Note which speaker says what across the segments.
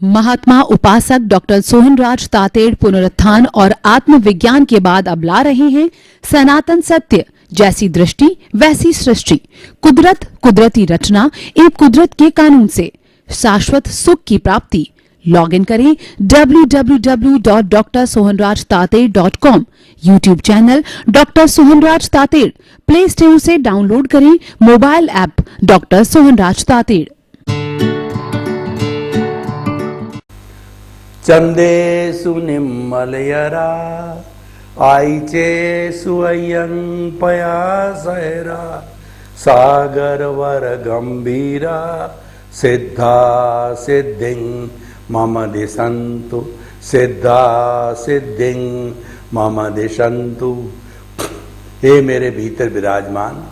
Speaker 1: महात्मा उपासक डॉक्टर सोहनराज तातेड़ पुनरुत्थान और आत्मविज्ञान के बाद अब ला रहे हैं सनातन सत्य, जैसी दृष्टि वैसी सृष्टि, कुदरत, कुदरती रचना एवं कुदरत के कानून से शाश्वत सुख की प्राप्ति। लॉग इन करें www.drsohanrajtated.com, YouTube channel doctor Sohanraj Tated, play store से डाउनलोड करें mobile app doctor Sohanraj Tated.
Speaker 2: चंदेषु निम्मलयरा आईचेषु अय्यं पयासैरा सागरवर गंभीरा सिद्धा सिद्धिं मम दिशन्तु सिद्धा सिद्धिं मम दिशन्तु। हे मेरे भीतर विराजमान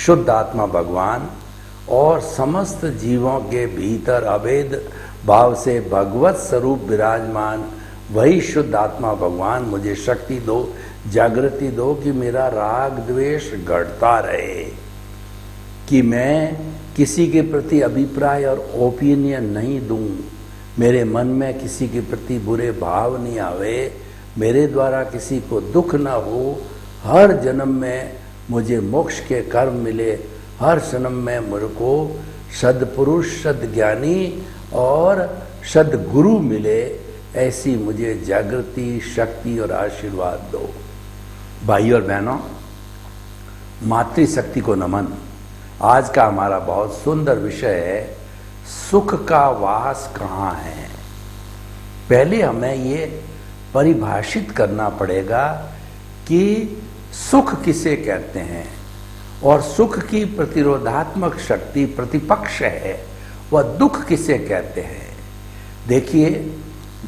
Speaker 2: शुद्ध आत्मा भगवान और समस्त जीवों के भीतर अभेद भाव से भगवत स्वरूप विराजमान वही शुद्ध आत्मा भगवान मुझे शक्ति दो, जागृति दो कि मेरा राग द्वेष घटता रहे, कि मैं किसी के प्रति अभिप्राय और ओपिनियन नहीं दूं, मेरे मन में किसी के प्रति बुरे भाव नहीं आवे, मेरे द्वारा किसी को दुख ना हो, हर जन्म में मुझे मोक्ष के कर्म मिले, हर जन्म में मेरे को सद्पुरुष सद्ज्ञानी और सद्गुरु मिले, ऐसी मुझे जागृति शक्ति और आशीर्वाद दो। भाई और बहनों, मातृशक्ति को नमन। आज का हमारा बहुत सुंदर विषय है, सुख का वास कहाँ है। पहले हमें ये परिभाषित करना पड़ेगा कि सुख किसे कहते हैं और सुख की प्रतिरोधात्मक शक्ति प्रतिपक्ष है, वह दुख किसे कहते हैं। देखिए,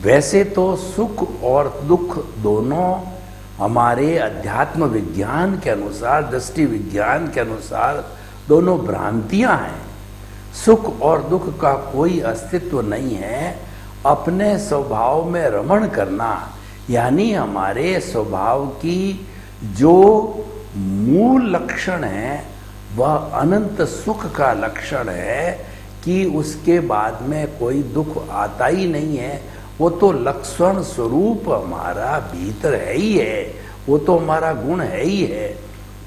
Speaker 2: वैसे तो सुख और दुख दोनों हमारे अध्यात्म विज्ञान के अनुसार, दृष्टि विज्ञान के अनुसार दोनों भ्रांतियां हैं। सुख और दुख का कोई अस्तित्व नहीं है। अपने स्वभाव में रमण करना, यानी हमारे स्वभाव की जो मूल लक्षण है वह अनंत सुख का लक्षण है कि उसके बाद में कोई दुख आता ही नहीं है। वो तो लक्षण स्वरूप हमारा भीतर है ही है, वो तो हमारा गुण है ही है।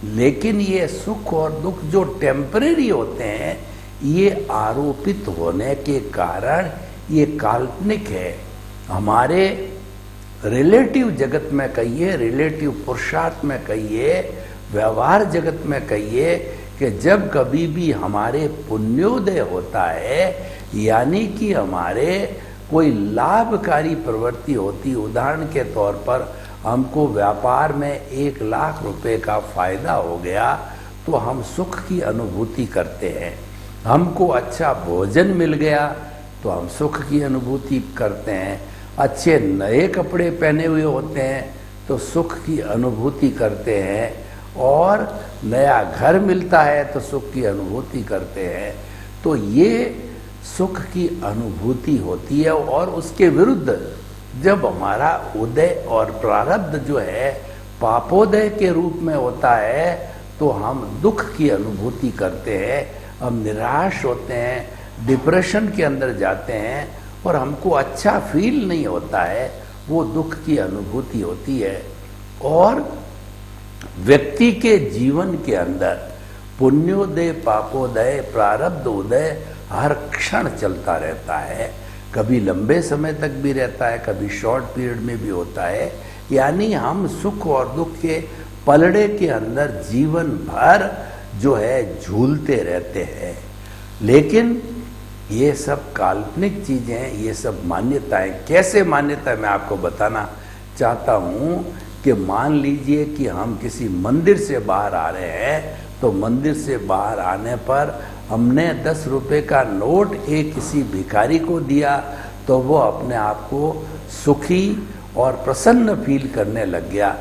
Speaker 2: लेकिन ये सुख और दुख जो टेम्परेरी होते हैं, ये आरोपित होने के कारण ये काल्पनिक है। हमारे रिलेटिव जगत में कहिए, रिलेटिव पुरुषार्थ में कहिए, व्यवहार जगत में कहिए कि जब कभी भी हमारे पुण्योदय होता है, यानी कि हमारे कोई लाभकारी प्रवृत्ति होती, उदाहरण के तौर पर हमको व्यापार में 1 लाख रुपए का फायदा हो गया, तो हम सुख की अनुभूति करते हैं। हमको अच्छा भोजन मिल गया तो हम सुख की अनुभूति करते हैं। अच्छे नए कपड़े पहने हुए होते हैं तो सुख की अनुभूति करते हैं, और नया घर मिलता है तो सुख की अनुभूति करते हैं। तो ये सुख की अनुभूति होती है। और उसके विरुद्ध जब हमारा उदय और प्रारब्ध जो है पापोदय के रूप में होता है, तो हम दुख की अनुभूति करते हैं, हम निराश होते हैं, डिप्रेशन के अंदर जाते हैं और हमको अच्छा फील नहीं होता है, वो दुख की अनुभूति होती है। और व्यक्ति के जीवन के अंदर पुण्योदय पापोदय प्रारब्ध उदय हर क्षण चलता रहता है। कभी लंबे समय तक भी रहता है, कभी शॉर्ट पीरियड में भी होता है। यानी हम सुख और दुख के पलड़े के अंदर जीवन भर जो है झूलते रहते हैं। लेकिन ये सब काल्पनिक चीजें हैं, ये सब मान्यताएं। कैसे मान्यता मैं आपको बताना चाहता हूं कि मान लीजिए कि हम किसी मंदिर से बाहर आ रहे हैं, तो मंदिर से बाहर आने पर हमने 10 रुपए का नोट एक किसी भिखारी को दिया, तो वो अपने आप को सुखी और प्रसन्न फील करने लग गया।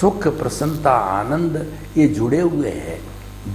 Speaker 2: सुख, प्रसन्नता, आनंद ये जुड़े हुए हैं।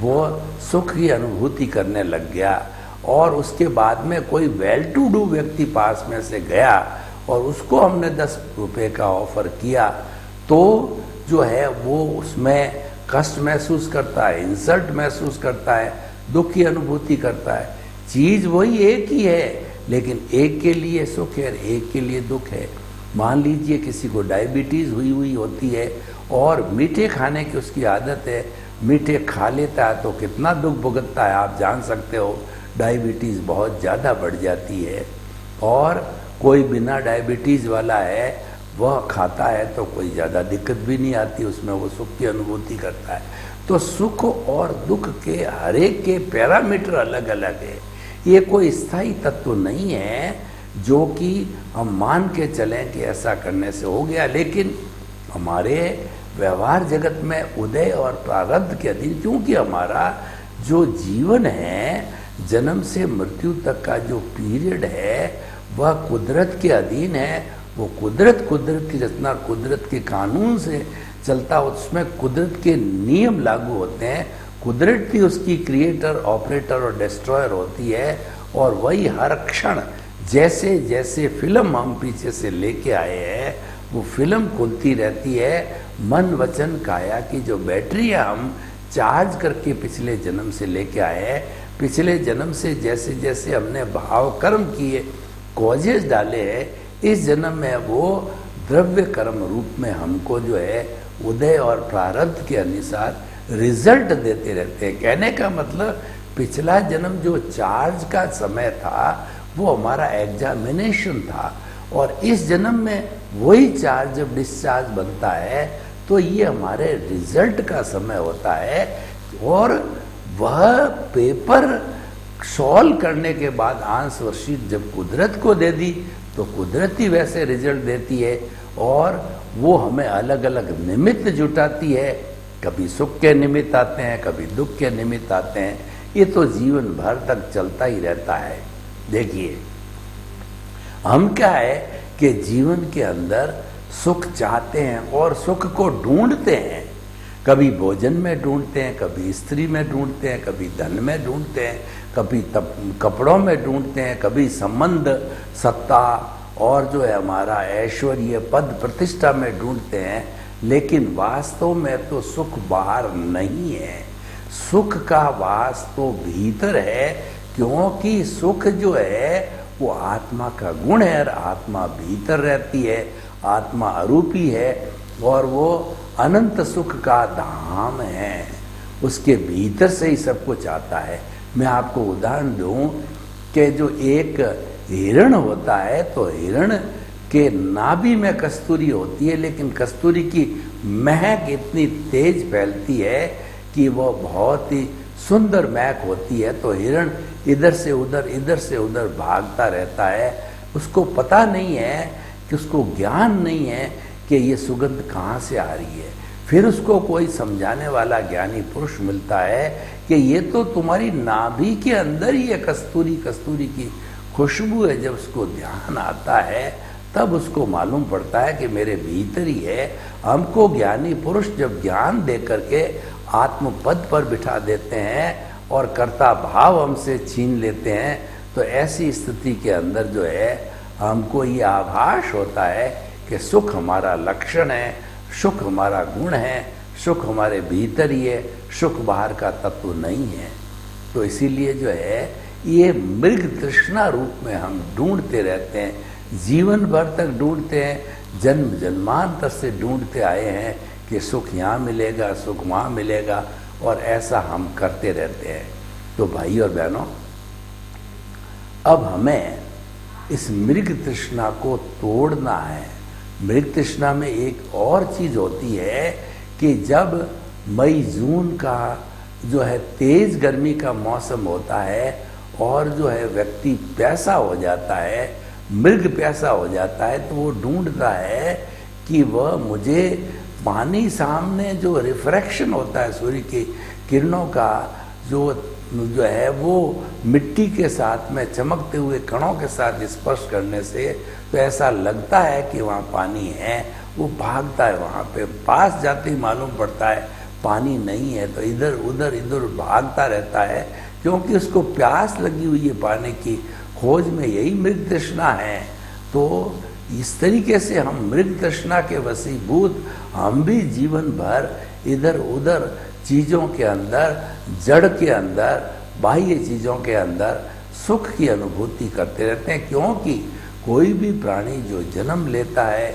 Speaker 2: वो सुख की अनुभूति करने लग गया। और उसके बाद में कोई वेल टू डू व्यक्ति पास में से गया और उसको हमने 10 रुपए का ऑफर किया, तो जो है वो उसमें कष्ट महसूस करता है, इंसल्ट महसूस करता है, दुख की अनुभूति करता है। चीज वही एक ही है, लेकिन एक के लिए सुख है और एक के लिए दुख है। मान लीजिए किसी को डायबिटीज़ हुई होती है और मीठे खाने की उसकी आदत है, मीठे खा लेता है तो कितना दुख भुगतता है आप जान सकते हो। डायबिटीज़ बहुत ज़्यादा बढ़ जाती है। और कोई बिना डायबिटीज़ वाला है वह खाता है तो कोई ज़्यादा दिक्कत भी नहीं आती, उसमें वो सुख की अनुभूति करता है। तो सुख और दुख के हर एक के पैरामीटर अलग अलग है। ये कोई स्थायी तत्व नहीं है जो कि हम मान के चलें कि ऐसा करने से हो गया। लेकिन हमारे व्यवहार जगत में उदय और प्रारब्ध के अधीन, क्योंकि हमारा जो जीवन है जन्म से मृत्यु तक का जो पीरियड है वह कुदरत के अधीन है। वो कुदरत की रचना कुदरत के कानून से चलता, उसमें कुदरत के नियम लागू होते हैं। कुदरत भी उसकी क्रिएटर, ऑपरेटर और डिस्ट्रॉयर होती है। और वही हर क्षण जैसे जैसे फिल्म हम पीछे से लेके आए हैं वो फिल्म खुलती रहती है। मन वचन काया की जो बैटरी है हम चार्ज करके पिछले जन्म से लेके आए हैं। पिछले जन्म से जैसे जैसे हमने भाव कर्म किए, कॉजेज डाले हैं, इस जन्म में वो द्रव्य कर्म रूप में हमको जो है उदय और प्रारब्ध के अनुसार रिजल्ट देते रहते हैं। कहने का मतलब पिछला जन्म जो चार्ज का समय था वो हमारा एग्जामिनेशन था, और इस जन्म में वही चार्ज जब डिस्चार्ज बनता है तो ये हमारे रिजल्ट का समय होता है। और वह पेपर सॉल्व करने के बाद आंसर शीट जब कुदरत को दे दी तो कुदरत ही वैसे रिजल्ट देती है। और वो हमें अलग अलग निमित्त जुटाती है, कभी सुख के निमित्त आते हैं, कभी दुख के निमित्त आते हैं। ये तो जीवन भर तक चलता ही रहता है। देखिए हम क्या है कि जीवन के अंदर सुख चाहते हैं और सुख को ढूंढते हैं। कभी भोजन में ढूंढते हैं, कभी स्त्री में ढूंढते हैं, कभी धन में ढूंढते हैं, कभी कपड़ों में ढूंढते हैं, कभी संबंध, सत्ता और जो है हमारा ऐश्वर्य, पद, प्रतिष्ठा में ढूंढते हैं। लेकिन वास्तव में तो सुख बाहर नहीं है, सुख का वास तो भीतर है। क्योंकि सुख जो है वो आत्मा का गुण है और आत्मा भीतर रहती है, आत्मा अरूपी है और वो अनंत सुख का धाम है। उसके भीतर से ही सब कुछ आता है। मैं आपको उदाहरण दूं कि जो एक हिरण होता है तो हिरण के नाभि में कस्तूरी होती है, लेकिन कस्तूरी की महक इतनी तेज फैलती है कि वो बहुत ही सुंदर महक होती है। तो हिरण इधर से उधर भागता रहता है। उसको पता नहीं है कि उसको ज्ञान नहीं है कि ये सुगंध कहाँ से आ रही है। फिर उसको कोई समझाने वाला ज्ञानी पुरुष मिलता है कि ये तो तुम्हारी नाभि के अंदर ही है, कस्तूरी की खुशबू है। जब उसको ध्यान आता है तब उसको मालूम पड़ता है कि मेरे भीतर ही है। हमको ज्ञानी पुरुष जब ज्ञान दे करके आत्मपद पर बिठा देते हैं और कर्ता भाव हमसे छीन लेते हैं, तो ऐसी स्थिति के अंदर जो है हमको ये आभास होता है कि सुख हमारा लक्षण है, सुख हमारा गुण है, सुख हमारे भीतर ही है, सुख बाहर का तत्व नहीं है। तो इसीलिए जो है ये मृग तृष्णा रूप में हम ढूंढते रहते हैं, जीवन भर तक ढूंढते हैं, जन्म जन्मांतर से ढूंढते आए हैं कि सुख यहाँ मिलेगा, सुख वहाँ मिलेगा, और ऐसा हम करते रहते हैं। तो भाई और बहनों, अब हमें इस मृग तृष्णा को तोड़ना है। मृग तृष्णा में एक और चीज होती है कि जब मई जून का जो है तेज गर्मी का मौसम होता है और जो है व्यक्ति प्यासा हो जाता है, मृग प्यासा हो जाता है, तो वो ढूंढता है कि वह मुझे पानी सामने जो रिफ्रैक्शन होता है सूर्य की किरणों का जो है वो मिट्टी के साथ में चमकते हुए कणों के साथ स्पर्श करने से तो ऐसा लगता है कि वहाँ पानी है। वो भागता है, वहाँ पे पास जाते ही मालूम पड़ता है पानी नहीं है, तो इधर उधर भागता रहता है, क्योंकि उसको प्यास लगी हुई है पानी की। खोज में यही मृग तृष्णा है। तो इस तरीके से हम मृग तृष्णा के वशीभूत हम भी जीवन भर इधर उधर चीज़ों के अंदर, जड़ के अंदर, बाह्य चीज़ों के अंदर सुख की अनुभूति करते रहते हैं, क्योंकि कोई भी प्राणी जो जन्म लेता है,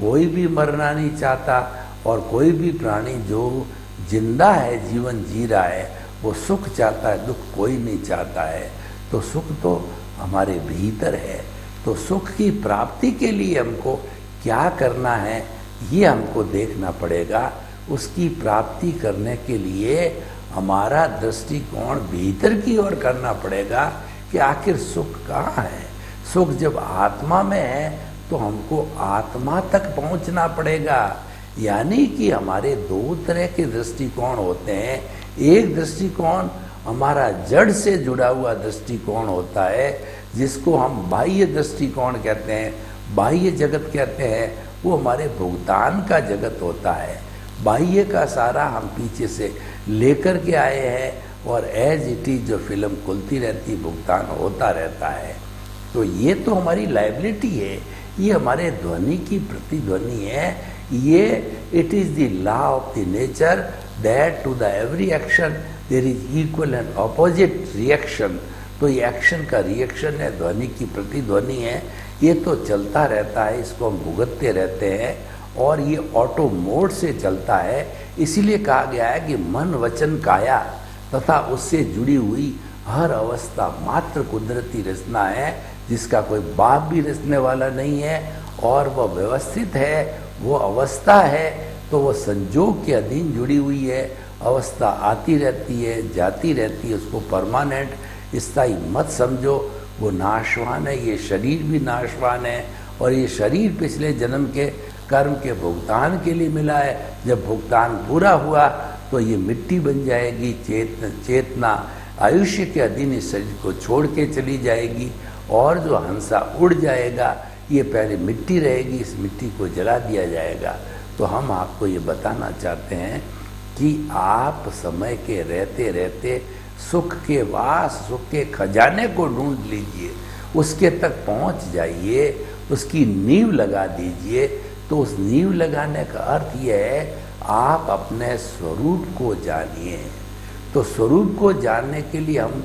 Speaker 2: कोई भी मरना नहीं चाहता, और कोई भी प्राणी जो जिंदा है, जीवन जी रहा है, वो सुख चाहता है, दुख कोई नहीं चाहता है। तो सुख तो हमारे भीतर है। तो सुख की प्राप्ति के लिए हमको क्या करना है, ये हमको देखना पड़ेगा। उसकी प्राप्ति करने के लिए हमारा दृष्टिकोण भीतर की ओर करना पड़ेगा कि आखिर सुख कहाँ है। सुख जब आत्मा में है तो हमको आत्मा तक पहुंचना पड़ेगा। यानी कि हमारे दो तरह के दृष्टिकोण होते हैं। एक दृष्टिकोण हमारा जड़ से जुड़ा हुआ दृष्टिकोण होता है, जिसको हम बाह्य दृष्टिकोण कहते हैं, बाह्य जगत कहते हैं। वो हमारे भुगतान का जगत होता है। बाह्य का सारा हम पीछे से लेकर के आए हैं, और एज इट इज जो फिल्म खुलती रहती, भुगतान होता रहता है। तो ये तो हमारी लाइबिलिटी है, ये हमारे ध्वनि की प्रतिध्वनि है। ये it is the law of the nature that to the every action there is equal and opposite reaction. तो ये एक्शन का रिएक्शन है, ध्वनि की प्रतिध्वनि है। ये तो चलता रहता है, इसको हम भुगतते रहते हैं, और ये ऑटो मोड से चलता है। इसीलिए कहा गया है कि मन वचन काया तथा उससे जुड़ी हुई हर अवस्था मात्र कुदरती रचना है, जिसका कोई बाप भी रचने वाला नहीं है, और वह व्यवस्थित है, वो अवस्था है। तो वो संजोग के अधीन जुड़ी हुई है। अवस्था आती रहती है, जाती रहती है, उसको परमानेंट स्थायी मत समझो। वो नाशवान है, ये शरीर भी नाशवान है, और ये शरीर पिछले जन्म के कर्म के भुगतान के लिए मिला है। जब भुगतान पूरा हुआ तो ये मिट्टी बन जाएगी। चेतना आयुष्य के अधीन इस शरीर को छोड़ के चली जाएगी, और जो हंसा उड़ जाएगा, ये पहले मिट्टी रहेगी, इस मिट्टी को जला दिया जाएगा। तो हम आपको ये बताना चाहते हैं कि आप समय के रहते रहते सुख के वास, सुख के खजाने को ढूंढ लीजिए, उसके तक पहुंच जाइए, उसकी नींव लगा दीजिए। तो उस नींव लगाने का अर्थ यह है, आप अपने स्वरूप को जानिए। तो स्वरूप को जानने के लिए हम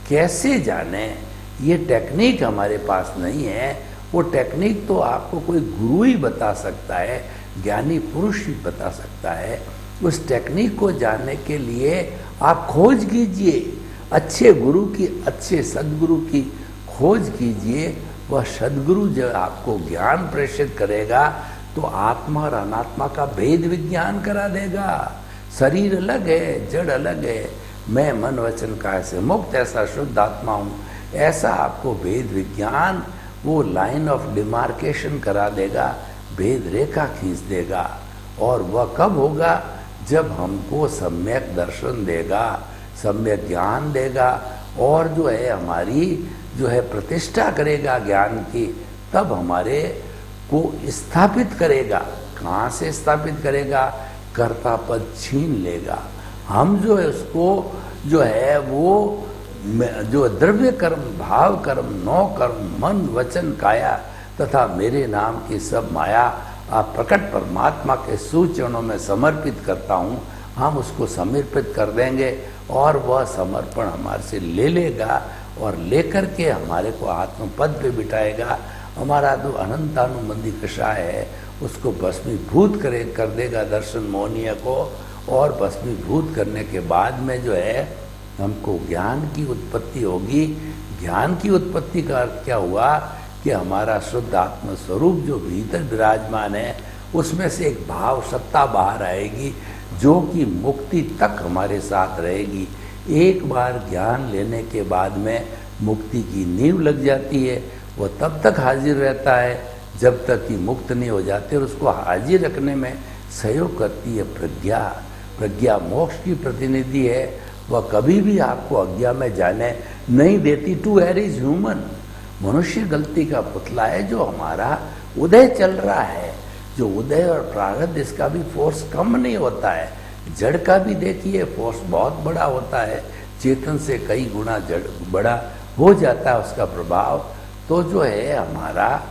Speaker 2: कैसे जाने, ये टेक्निक हमारे पास नहीं है। वो टेक्निक तो आपको कोई गुरु ही बता सकता है, ज्ञानी पुरुष ही बता सकता है। उस टेक्निक को जानने के लिए आप खोज कीजिए, अच्छे गुरु की, अच्छे सदगुरु की खोज कीजिए। वह सदगुरु जब आपको ज्ञान प्रेषित करेगा तो आत्मा और अनात्मा का भेद विज्ञान करा देगा। शरीर अलग है, जड़ अलग है, मैं मन वचन काया से मुक्त ऐसा शुद्ध आत्मा हूँ, ऐसा आपको भेद विज्ञान वो लाइन ऑफ डिमार्केशन करा देगा, भेद रेखा खींच देगा। और वह कब होगा, जब हमको सम्यक दर्शन देगा, सम्यक ज्ञान देगा, और जो है हमारी जो है प्रतिष्ठा करेगा ज्ञान की। तब हमारे को स्थापित करेगा। कहाँ से स्थापित करेगा, कर्ता पद छीन लेगा। हम जो है उसको जो है वो जो द्रव्य कर्म, भाव कर्म, नौ कर्म, मन वचन काया तथा मेरे नाम की सब माया आप प्रकट परमात्मा के सूचरणों में समर्पित करता हूँ, हम उसको समर्पित कर देंगे, और वह समर्पण हमारे से ले लेगा, और लेकर के हमारे को आत्मपद पे बिठाएगा। हमारा जो अनंतानुबंधी कषाय है उसको भस्मीभूत कर देगा दर्शन मोहनीय को, और भस्मीभूत करने के बाद में जो है हमको ज्ञान की उत्पत्ति होगी। ज्ञान की उत्पत्ति का अर्थ क्या हुआ कि हमारा शुद्ध आत्म स्वरूप जो भीतर विराजमान है, उसमें से एक भाव सत्ता बाहर आएगी, जो कि मुक्ति तक हमारे साथ रहेगी। एक बार ज्ञान लेने के बाद में मुक्ति की नींव लग जाती है। वो तब तक हाजिर रहता है जब तक कि मुक्त नहीं हो जाते, और उसको हाजिर रखने में सहयोग करती है प्रज्ञा। प्रज्ञा मोक्ष की प्रतिनिधि है, वह कभी भी आपको अज्ञा में जाने नहीं देती। टू एयर इज ह्यूमन, मनुष्य गलती का पुतला है। जो हमारा उदय चल रहा है, जो उदय और प्रारब्ध, इसका भी फोर्स कम नहीं होता है। जड़ का भी देखिए फोर्स बहुत बड़ा होता है, चेतन से कई गुना जड़ बड़ा हो जाता है उसका प्रभाव। तो जो है हमारा,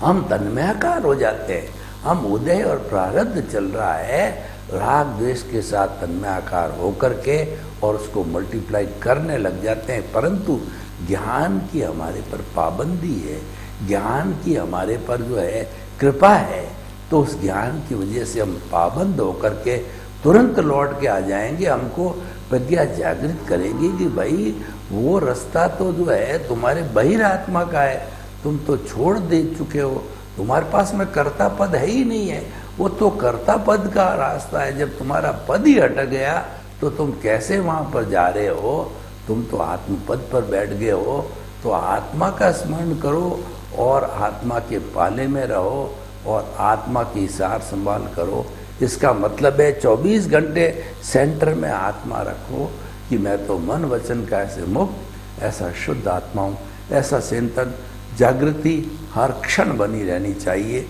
Speaker 2: हम तन्मयाकार हो जाते हैं। हम उदय और प्रारब्ध चल रहा है, राग द्वेष के साथ तन्मयाकार होकर के, और उसको मल्टीप्लाई करने लग जाते हैं। परंतु ज्ञान की हमारे पर पाबंदी है, ज्ञान की हमारे पर जो है कृपा है, तो उस ज्ञान की वजह से हम पाबंद होकर के तुरंत लौट के आ जाएंगे। हमको प्रज्ञा जागृत करेगी कि भाई वो रास्ता तो जो है तुम्हारे बहिरात्मा का है, तुम तो छोड़ दे चुके हो, तुम्हारे पास में कर्ता पद है ही नहीं है, वो तो कर्ता पद का रास्ता है। जब तुम्हारा पद ही हट गया तो तुम कैसे वहां पर जा रहे हो? तुम तो आत्म पद पर बैठ गए हो। तो आत्मा का स्मरण करो और आत्मा के पाले में रहो और आत्मा की सार संभाल करो। इसका मतलब है 24 घंटे सेंटर में आत्मा रखो कि मैं तो मन वचन का ऐसे मुक्त, ऐसा शुद्ध आत्मा हूँ। ऐसा चिंतन जागृति हर क्षण बनी रहनी चाहिए,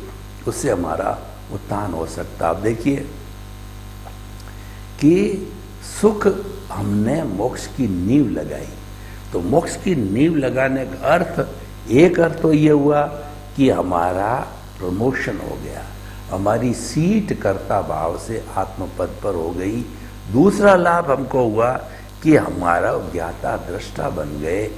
Speaker 2: उससे हमारा उत्थान हो सकता। आप देखिए कि सुख हमने मोक्ष की नींव लगाई, तो मोक्ष की नींव लगाने का अर्थ, एक अर्थ तो ये हुआ कि हमारा प्रमोशन हो गया, हमारी सीट कर्ता भाव से आत्मपद पर हो गई। दूसरा लाभ हमको हुआ कि हमारा ज्ञाता दृष्टा बन गए,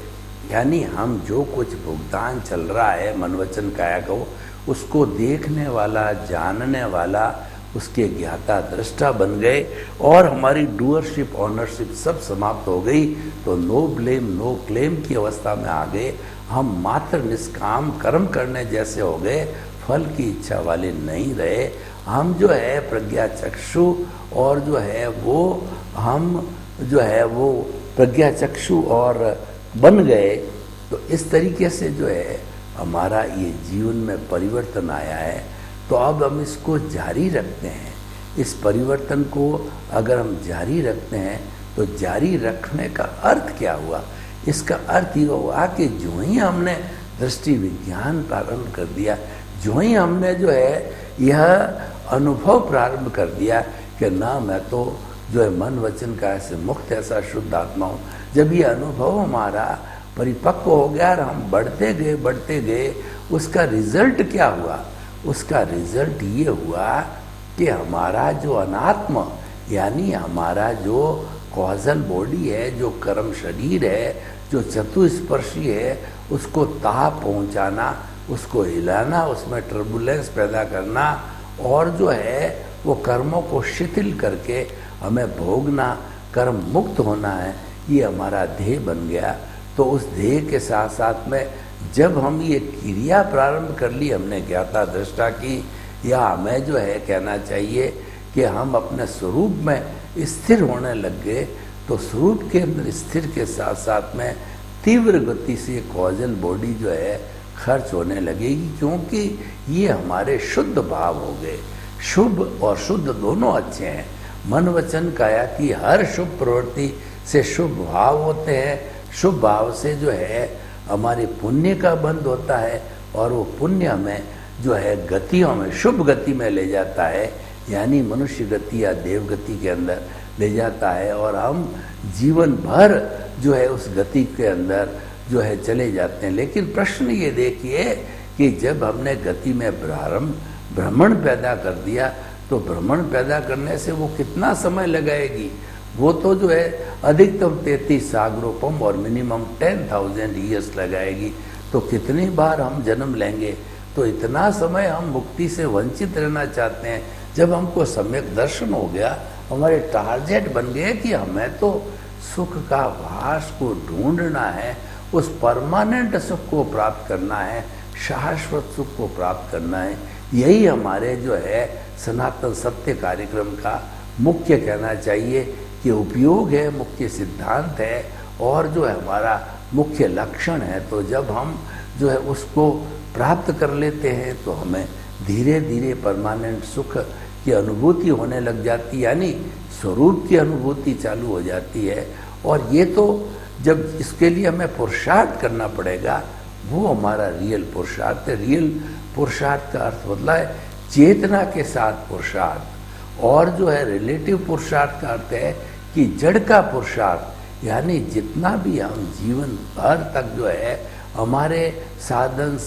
Speaker 2: यानी हम जो कुछ भुगतान चल रहा है मन वचन काया को, उसको देखने वाला, जानने वाला, उसके ज्ञाता दृष्टा बन गए और हमारी डूअरशिप ऑनरशिप सब समाप्त हो गई। तो नो ब्लेम नो क्लेम की अवस्था में आ गए। हम मात्र निष्काम कर्म करने जैसे हो गए, फल की इच्छा वाले नहीं रहे। हम जो है प्रज्ञा चक्षु और जो है वो हम जो है वो प्रज्ञा चक्षु और बन गए। तो इस तरीके से जो है हमारा ये जीवन में परिवर्तन आया है। तो अब हम इसको जारी रखते हैं। इस परिवर्तन को अगर हम जारी रखते हैं तो जारी रखने का अर्थ क्या हुआ? इसका अर्थ ये हुआ कि जो ही हमने दृष्टि विज्ञान प्रारंभ कर दिया, जो ही हमने जो है यह अनुभव प्रारंभ कर दिया कि ना मैं तो जो है मन वचन का ऐसे मुक्त ऐसा शुद्ध आत्मा हूँ, जब ये अनुभव हमारा परिपक्व हो गया और हम बढ़ते गए, उसका रिजल्ट क्या हुआ? उसका रिजल्ट ये हुआ कि हमारा जो अनात्म यानी हमारा जो कॉजल बॉडी है, जो कर्म शरीर है, जो चतुस्पर्शी है, उसको ताप पहुंचाना, उसको हिलाना, उसमें टर्बुलेंस पैदा करना और जो है वो कर्मों को शिथिल करके हमें भोगना, कर्म मुक्त होना है, ये हमारा ध्येय बन गया। तो उस ध्येय के साथ साथ में जब हम ये क्रिया प्रारंभ कर ली हमने ज्ञाता दृष्टा की, या हमें जो है कहना चाहिए कि हम अपने स्वरूप में स्थिर होने लग गए, तो स्वरूप के अंदर स्थिर के साथ साथ में तीव्र गति से कॉजल बॉडी जो है खर्च होने लगेगी, क्योंकि ये हमारे शुद्ध भाव हो गए। शुभ और शुद्ध दोनों अच्छे हैं। मन वचन काया की हर शुभ प्रवृत्ति से शुभ भाव होते हैं। शुभ भाव से जो है हमारे पुण्य का बंध होता है और वो पुण्य हमें जो है गतियों में शुभ गति में ले जाता है, यानी मनुष्य गति या देव गति के अंदर ले जाता है और हम जीवन भर जो है उस गति के अंदर जो है चले जाते हैं। लेकिन प्रश्न ये देखिए कि जब हमने गति में भ्रमण पैदा कर दिया, तो भ्रमण पैदा करने से वो कितना समय लगाएगी? वो तो जो है अधिकतम 33 सागरोपम और मिनिमम 10,000 ईयर्स लगाएगी। तो कितनी बार हम जन्म लेंगे? तो इतना समय हम मुक्ति से वंचित रहना चाहते हैं। जब हमको सम्यक दर्शन हो गया, हमारे टारगेट बन गए कि हमें तो सुख का वास को ढूंढना है, उस परमानेंट सुख को प्राप्त करना है, शाश्वत सुख को प्राप्त करना है। यही हमारे जो है सनातन सत्य कार्यक्रम का मुख्य कहना चाहिए कि उपयोग है, मुख्य सिद्धांत है और जो है हमारा मुख्य लक्षण है। तो जब हम जो है उसको प्राप्त कर लेते हैं तो हमें धीरे धीरे परमानेंट सुख की अनुभूति होने लग जाती है, यानी स्वरूप की अनुभूति चालू हो जाती है। और ये तो जब इसके लिए हमें पुरुषार्थ करना पड़ेगा, वो हमारा रियल पुरुषार्थ है। रियल पुरुषार्थ का अर्थ बदला है चेतना के साथ पुरुषार्थ, और जो है रिलेटिव पुरुषार्थ का अर्थ है कि जड़ का पुरुषार्थ, यानी जितना भी हम जीवन भर तक जो है हमारे साधन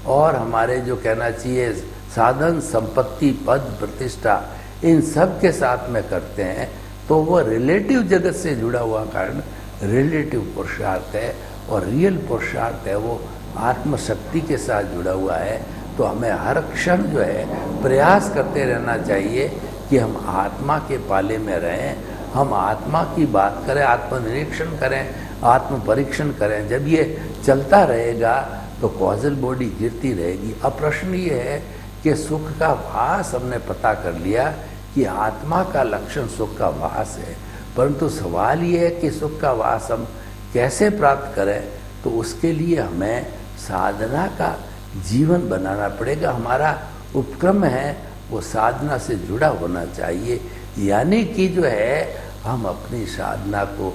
Speaker 2: और हमारे जो कहना चाहिए साधन संपत्ति पद प्रतिष्ठा इन सब के साथ में करते हैं, तो वो रिलेटिव जगत से जुड़ा हुआ कारण रिलेटिव पुरुषार्थ है और रियल पुरुषार्थ है वो आत्मशक्ति के साथ जुड़ा हुआ है। तो हमें हर क्षण जो है प्रयास करते रहना चाहिए कि हम आत्मा के पाले में रहें, हम आत्मा की बात करें, आत्मनिरीक्षण करें, आत्म परीक्षण करें। जब ये चलता रहेगा तो कॉजल बॉडी गिरती रहेगी। अब प्रश्न ये है कि सुख का वास हमने पता कर लिया कि आत्मा का लक्षण सुख का वास है, परंतु सवाल ये है कि सुख का वास हम कैसे प्राप्त करें। तो उसके लिए हमें साधना का जीवन बनाना पड़ेगा। हमारा उपक्रम है वो साधना से जुड़ा होना चाहिए, यानी कि जो है हम अपनी साधना को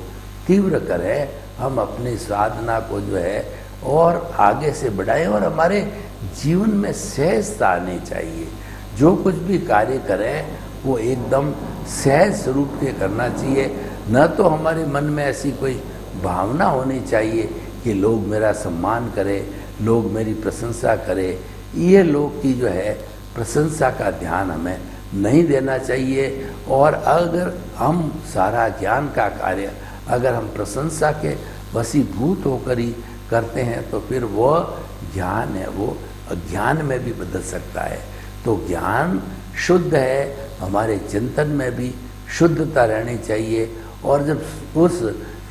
Speaker 2: तीव्र करें, हम अपनी साधना को जो है और आगे से बढ़ाएं और हमारे जीवन में सहजता आनी चाहिए। जो कुछ भी कार्य करें वो एकदम सहज स्वरूप से करना चाहिए। न तो हमारे मन में ऐसी कोई भावना होनी चाहिए कि लोग मेरा सम्मान करें, लोग मेरी प्रशंसा करें। ये लोग की जो है प्रशंसा का ध्यान हमें नहीं देना चाहिए। और अगर हम सारा ज्ञान का कार्य अगर हम प्रशंसा के वशीभूत होकर ही करते हैं तो फिर वो ज्ञान है वो अज्ञान में भी बदल सकता है। तो ज्ञान शुद्ध है, हमारे चिंतन में भी शुद्धता रहनी चाहिए। और जब उस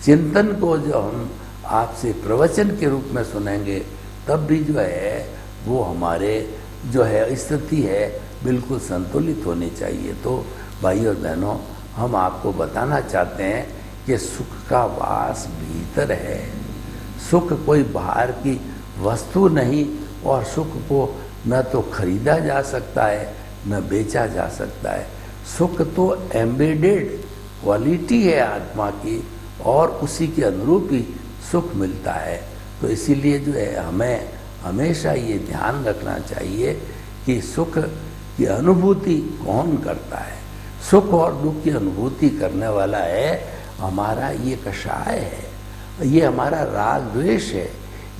Speaker 2: चिंतन को जो हम आपसे प्रवचन के रूप में सुनेंगे तब भी जो है वो हमारे जो है स्थिति है बिल्कुल संतुलित होनी चाहिए। तो भाई और बहनों, हम आपको बताना चाहते हैं कि सुख का वास भीतर है। सुख कोई बाहर की वस्तु नहीं और सुख को न तो खरीदा जा सकता है न बेचा जा सकता है। सुख तो एम्बेडेड क्वालिटी है आत्मा की और उसी के अनुरूप ही सुख मिलता है। तो इसीलिए जो है हमें हमेशा ये ध्यान रखना चाहिए कि सुख की अनुभूति कौन करता है। सुख और दुख की अनुभूति करने वाला है हमारा ये कषाय है, ये हमारा राग द्वेष है,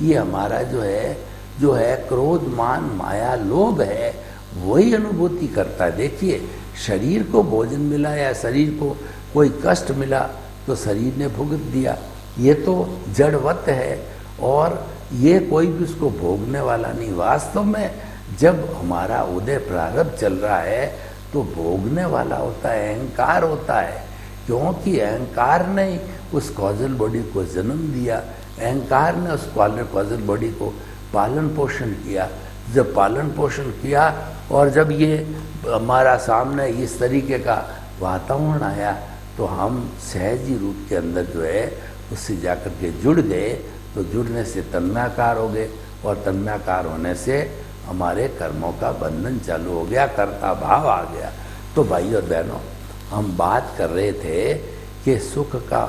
Speaker 2: ये हमारा जो है क्रोध मान माया लोभ है, वही अनुभूति करता है। देखिए, शरीर को भोजन मिला या शरीर को कोई कष्ट मिला तो शरीर ने भुगत दिया, ये तो जड़वत है और ये कोई भी उसको भोगने वाला नहीं। वास्तव में जब हमारा उदय प्रारब्ध चल रहा है तो भोगने वाला होता है, अहंकार होता है, क्योंकि अहंकार ने उस कॉजल बॉडी को जन्म दिया, अहंकार ने उस कॉजल बॉडी को पालन पोषण किया। जब पालन पोषण किया और जब ये हमारा सामने इस तरीके का वातावरण आया तो हम सहजी रूप के अंदर जो है उससे जाकर के जुड़ गए। तो जुड़ने से तन्माकार हो गए और तन्माकार होने से हमारे कर्मों का बंधन चालू हो गया, कर्ता भाव आ गया। तो भाई और बहनों, हम बात कर रहे थे कि सुख का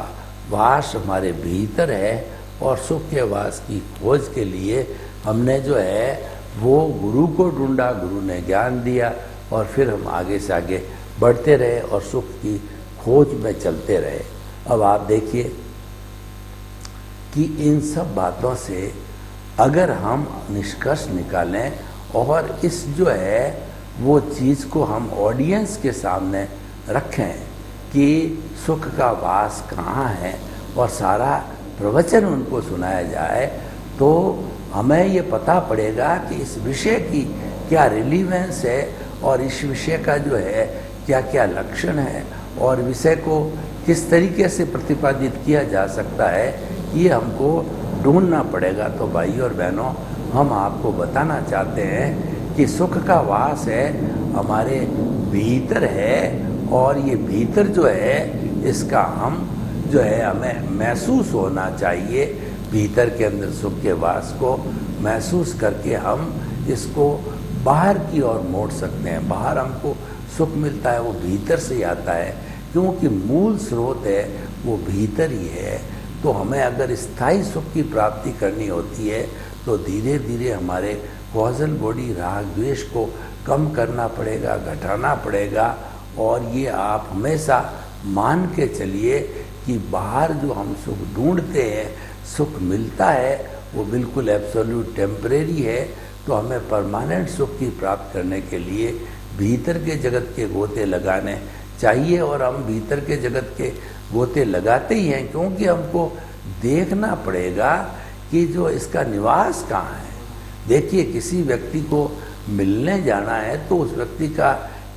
Speaker 2: वास हमारे भीतर है और सुख के वास की खोज के लिए हमने जो है वो गुरु को ढूंढा, गुरु ने ज्ञान दिया और फिर हम आगे से आगे बढ़ते रहे और सुख की खोज में चलते रहे। अब आप देखिए कि इन सब बातों से अगर हम निष्कर्ष निकालें और इस जो है वो चीज़ को हम ऑडियंस के सामने रखें कि सुख का वास कहाँ है और सारा प्रवचन उनको सुनाया जाए तो हमें ये पता पड़ेगा कि इस विषय की क्या रिलीवेंस है और इस विषय का जो है क्या क्या लक्षण है और विषय को किस तरीके से प्रतिपादित किया जा सकता है, ये हमको ढूंढना पड़ेगा। तो भाई और बहनों, हम आपको बताना चाहते हैं कि सुख का वास है हमारे भीतर है और ये भीतर जो है इसका हम जो है हमें महसूस होना चाहिए। भीतर के अंदर सुख के वास को महसूस करके हम इसको बाहर की ओर मोड़ सकते हैं। बाहर हमको सुख मिलता है वो भीतर से ही आता है, क्योंकि मूल स्रोत है वो भीतर ही है। तो हमें अगर स्थायी सुख की प्राप्ति करनी होती है तो धीरे धीरे हमारे कॉजल बॉडी राग द्वेष को कम करना पड़ेगा, घटाना पड़ेगा। और ये आप हमेशा मान के चलिए कि बाहर जो हम सुख ढूंढते हैं, सुख मिलता है, वो बिल्कुल एब्सोल्यूट टेम्परेरी है। तो हमें परमानेंट सुख की प्राप्त करने के लिए भीतर के जगत के गोते लगाने चाहिए और हम भीतर के जगत के गोते लगाते ही हैं, क्योंकि हमको देखना पड़ेगा कि जो इसका निवास कहाँ है। देखिए, किसी व्यक्ति को मिलने जाना है तो उस व्यक्ति का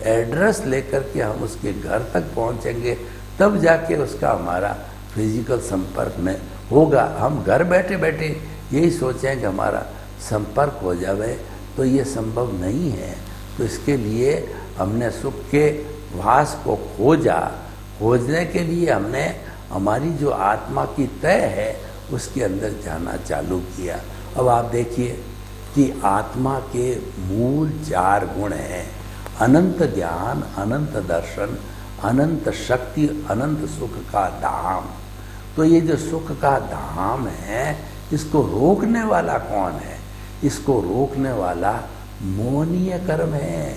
Speaker 2: एड्रेस लेकर के हम उसके घर तक पहुंचेंगे, तब जाके उसका हमारा फिजिकल संपर्क में होगा। हम घर बैठे बैठे यही सोचें कि हमारा संपर्क हो जाए, तो ये संभव नहीं है। तो इसके लिए हमने सुख के वास को खोजने के लिए हमने हमारी जो आत्मा की तय है उसके अंदर जाना चालू किया। अब आप देखिए कि आत्मा के मूल 4 गुण हैं: अनंत ज्ञान, अनंत दर्शन, अनंत शक्ति, अनंत सुख का धाम। तो ये जो सुख का धाम है, इसको रोकने वाला कौन है? इसको रोकने वाला मोहनीय कर्म है।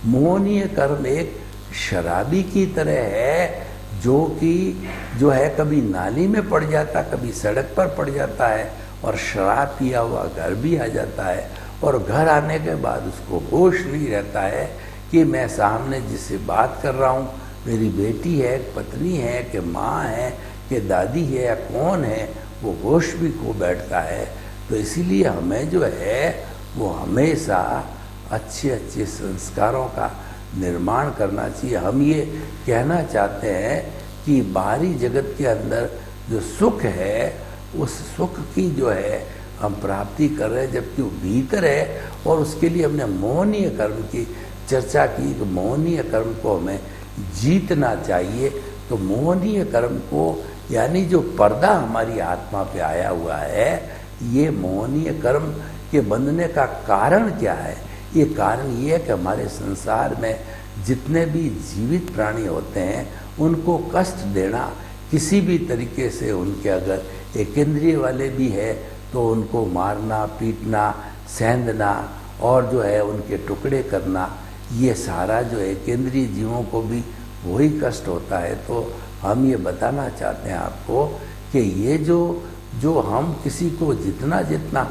Speaker 2: मोहनीय कर्म एक शराबी की तरह है, जो है कभी नाली में पड़ जाता, कभी सड़क पर पड़ जाता है, और शराब पिया हुआ घर भी आ जाता है, और घर आने के बाद उसको होश नहीं रहता है कि मैं सामने जिससे बात कर रहा हूँ, मेरी बेटी है, पत्नी है, कि माँ है, कि दादी है, या कौन है, वो होश भी खो बैठता है। तो इसीलिए हमें जो है वो हमेशा अच्छे अच्छे संस्कारों का निर्माण करना चाहिए। हम ये कहना चाहते हैं कि बाहरी जगत के अंदर जो सुख है, उस सुख की जो है हम प्राप्ति कर रहे हैं, जबकि वो भीतर है। और उसके लिए हमने मोहनीय कर्म की चर्चा की कि मोहनीय कर्म को हमें जीतना चाहिए। तो मोहनीय कर्म को, यानी जो पर्दा हमारी आत्मा पे आया हुआ है, ये मोहनीय कर्म के बंधने का कारण क्या है? ये कारण ये है कि हमारे संसार में जितने भी जीवित प्राणी होते हैं, उनको कष्ट देना किसी भी तरीके से, उनके अगर एक इंद्रिय वाले भी है तो उनको मारना, पीटना, सेंधना और जो है उनके टुकड़े करना, ये सारा जो है केंद्रीय जीवों को भी वही कष्ट होता है। तो हम ये बताना चाहते हैं आपको कि ये जो हम किसी को जितना जितना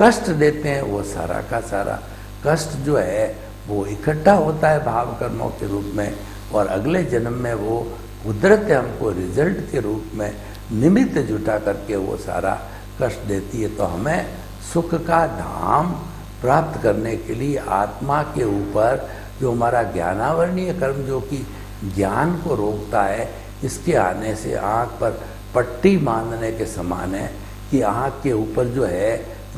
Speaker 2: कष्ट देते हैं, वो सारा का सारा कष्ट जो है वो इकट्ठा होता है भाव कर्मों के रूप में, और अगले जन्म में वो कुदरत हमको रिजल्ट के रूप में निमित्त जुटा करके वो सारा कष्ट देती है। तो हमें सुख का धाम प्राप्त करने के लिए आत्मा के ऊपर जो हमारा ज्ञानावरणीय कर्म, जो कि ज्ञान को रोकता है, इसके आने से आँख पर पट्टी बांधने के समान है कि आँख के ऊपर जो है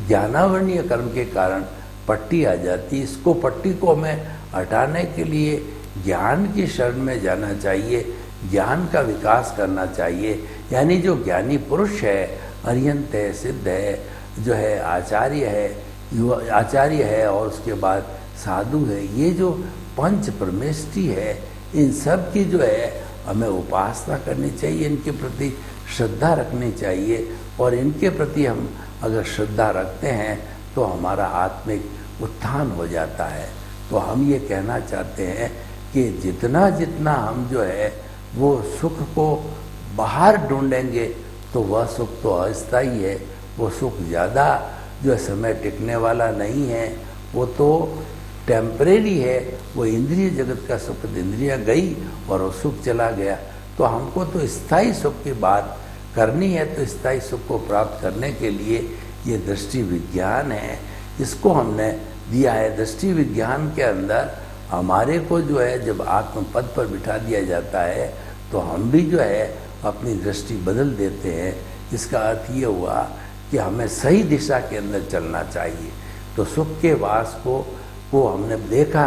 Speaker 2: ज्ञानावरणीय कर्म के कारण पट्टी आ जाती। इसको पट्टी को हमें हटाने के लिए ज्ञान की शरण में जाना चाहिए, ज्ञान का विकास करना चाहिए। यानी जो ज्ञानी पुरुष है, अरिहंत है, सिद्ध है, जो है आचार्य है और उसके बाद साधु है, ये जो पंच परमेष्टि है, इन सब की जो है हमें उपासना करनी चाहिए, इनके प्रति श्रद्धा रखनी चाहिए। और इनके प्रति हम अगर श्रद्धा रखते हैं तो हमारा आत्मिक उत्थान हो जाता है। तो हम ये कहना चाहते हैं कि जितना जितना हम जो है वो सुख को बाहर ढूंढेंगे तो वह सुख तो अस्थायी है, वो सुख ज़्यादा जो है समय टिकने वाला नहीं है, वो तो टेम्परेरी है। वो इंद्रिय जगत का सुख, इंद्रियां गई और वो सुख चला गया। तो हमको तो स्थायी सुख की बात करनी है। तो स्थायी सुख को प्राप्त करने के लिए ये दृष्टि विज्ञान है, इसको हमने दिया है। दृष्टि विज्ञान के अंदर हमारे को जो है जब आत्मपद पर बिठा दिया जाता है तो हम भी जो है अपनी दृष्टि बदल देते हैं। इसका अर्थ ये हुआ कि हमें सही दिशा के अंदर चलना चाहिए। तो सुख के वास को हमने देखा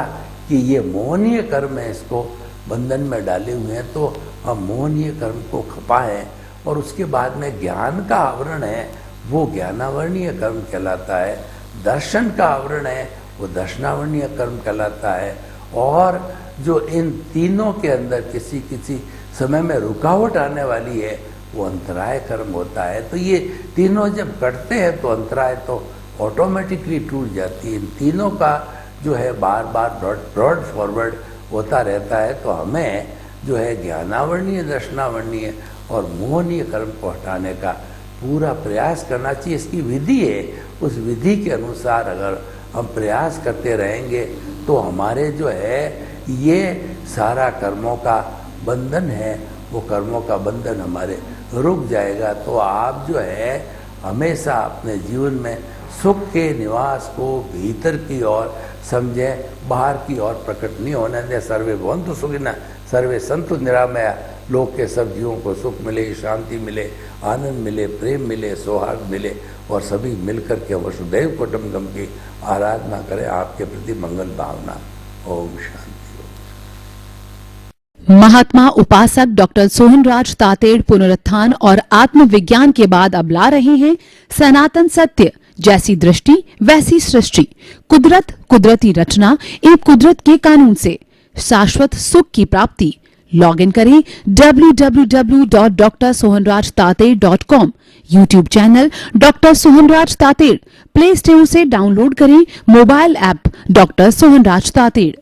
Speaker 2: कि ये मोहनीय कर्म है, इसको बंधन में डाले हुए हैं, तो हम मोहनीय कर्म को खपाएं। और उसके बाद में ज्ञान का आवरण है, वो ज्ञानावरणीय कर्म कहलाता है। दर्शन का आवरण है, वो दर्शनावरणीय कर्म कहलाता है। और जो इन तीनों के अंदर किसी समय में रुकावट आने वाली है, वो अंतराय कर्म होता है। तो ये तीनों जब कटते हैं तो अंतराय तो ऑटोमेटिकली टूट जाती है। इन तीनों का जो है बार बार ब्रॉड फॉरवर्ड होता रहता है। तो हमें जो है ज्ञानावरणीय, दर्शनावरणीय और मोहनीय कर्म को हटाने का पूरा प्रयास करना चाहिए। इसकी विधि है, उस विधि के अनुसार अगर हम प्रयास करते रहेंगे तो हमारे जो है ये सारा कर्मों का बंधन है वो कर्मों का बंधन हमारे रुक जाएगा। तो आप जो है हमेशा अपने जीवन में सुख के निवास को भीतर की ओर समझें, बाहर की ओर प्रकट नहीं होने दें। सर्वे भवन्तु सुखिनः, सर्वे सन्तु निरामया। लोक के सब जीवों को सुख मिले, शांति मिले, आनंद मिले, प्रेम मिले, सौहार्द मिले और सभी मिलकर के वसुधैव कुटुम्बकम की आराधना करें। आपके प्रति मंगल भावना। ओम शांति।
Speaker 1: महात्मा उपासक डॉक्टर सोहनराज तातेड़ पुनरुत्थान और आत्मविज्ञान के बाद अब ला रहे हैं सनातन सत्य, जैसी दृष्टि वैसी सृष्टि, कुदरत, कुदरती रचना एवं कुदरत के कानून से शाश्वत सुख की प्राप्ति। लॉग इन करें www.drsohanrajtated.com। YouTube channel doctor Sohanraj Tated, play store से डाउनलोड करें mobile app doctor Sohanraj Tated.